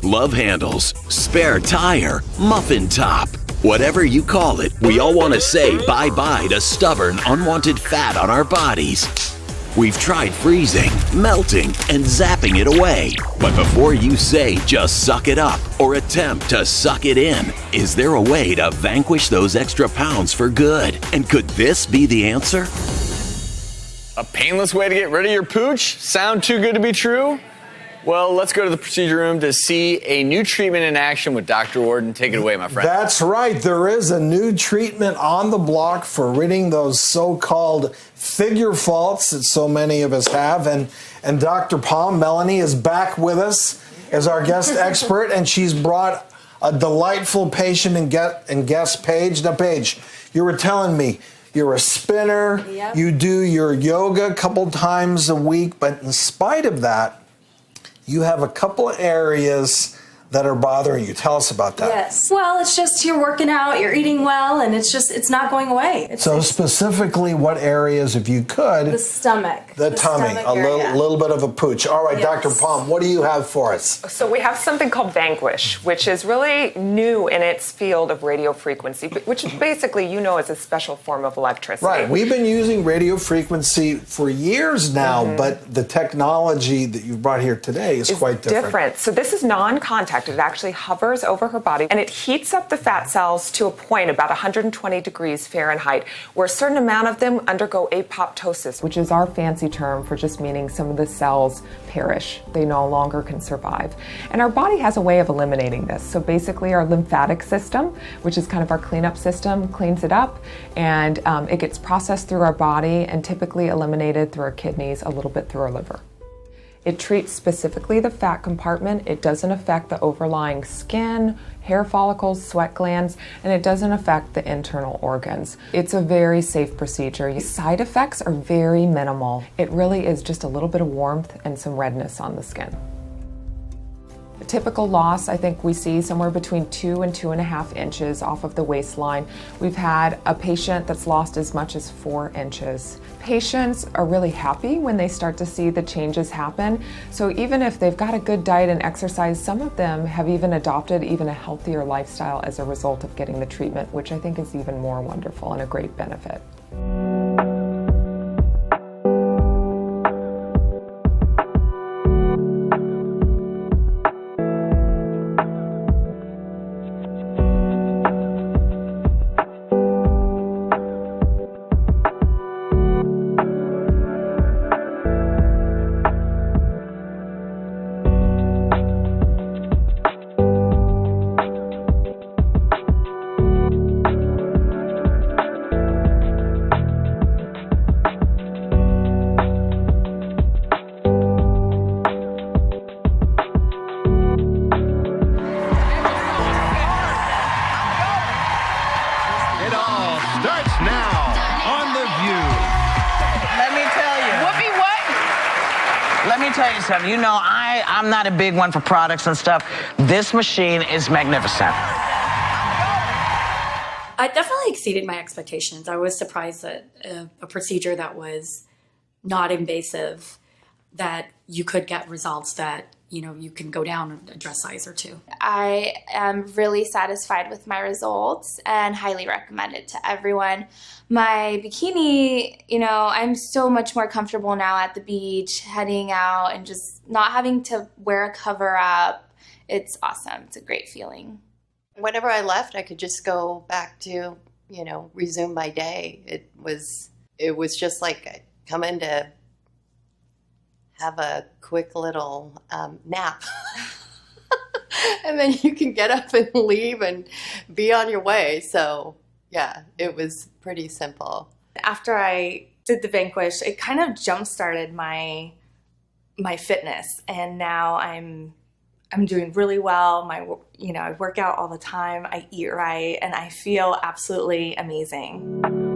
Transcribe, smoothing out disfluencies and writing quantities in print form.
love handles, spare tire, muffin top. Whatever you call it, we all want to say bye-bye to stubborn, unwanted fat on our bodies. We've tried freezing, melting, and zapping it away. But before you say just suck it up or attempt to suck it in, is there a way to vanquish those extra pounds for good? And could this be the answer? A painless way to get rid of your pooch? Sound too good to be true? Well, let's go to the procedure room to see a new treatment in action with Dr. Warden. Take it away, my friend. That's right. There is a new treatment on the block for ridding those so-called figure faults that so many of us have. And Dr. Palm, Melanie, is back with us as our guest expert, and she's brought a delightful patient and guest, Paige. Now, Paige, you were telling me you're a spinner. Yep. You do your yoga a couple times a week, but in spite of that, you have a couple of areas that are bothering you. Tell us about that. Yes. Well, it's just you're working out, you're eating well, and it's not going away. So specifically, what areas, if you could? The stomach. The tummy. stomach A little bit of a pooch. All right, Yes. Dr. Palm, what do you have for us? So we have something called Vanquish, which is really new in its field of radio frequency, which is basically, is a special form of electricity. Right. We've been using radio frequency for years now, but the technology that you've brought here today is quite different. So this is non-contact. It actually hovers over her body, and it heats up the fat cells to a point about 120 degrees Fahrenheit, where a certain amount of them undergo apoptosis, which is our fancy term for just meaning some of the cells perish. They no longer can survive. And our body has a way of eliminating this. So basically our lymphatic system, which is kind of our cleanup system, cleans it up, and it gets processed through our body and typically eliminated through our kidneys, a little bit through our liver. It treats specifically the fat compartment. It doesn't affect the overlying skin, hair follicles, sweat glands, and it doesn't affect the internal organs. It's a very safe procedure. Side effects are very minimal. It really is just a little bit of warmth and some redness on the skin. A typical loss, I think we see somewhere between 2 and 2.5 inches off of the waistline. We've had a patient that's lost as much as 4 inches. Patients are really happy when they start to see the changes happen. So even if they've got a good diet and exercise, some of them have even adopted even a healthier lifestyle as a result of getting the treatment, which I think is even more wonderful and a great benefit. I'm not a big one for products and stuff. This machine is magnificent. I definitely exceeded my expectations. I was surprised that a procedure that was not invasive, that you could get results that, you can go down a dress size or 2. I am really satisfied with my results and highly recommend it to everyone. My bikini, I'm so much more comfortable now at the beach, heading out and just not having to wear a cover up. It's awesome. It's a great feeling. Whenever I left, I could just go back to, resume my day. It was just like I come in to have a quick little nap. And then you can get up and leave and be on your way. So yeah, it was pretty simple. After I did the Vanquish, it kind of jump-started my fitness, and now I'm doing really well. I work out all the time, I eat right, and I feel absolutely amazing.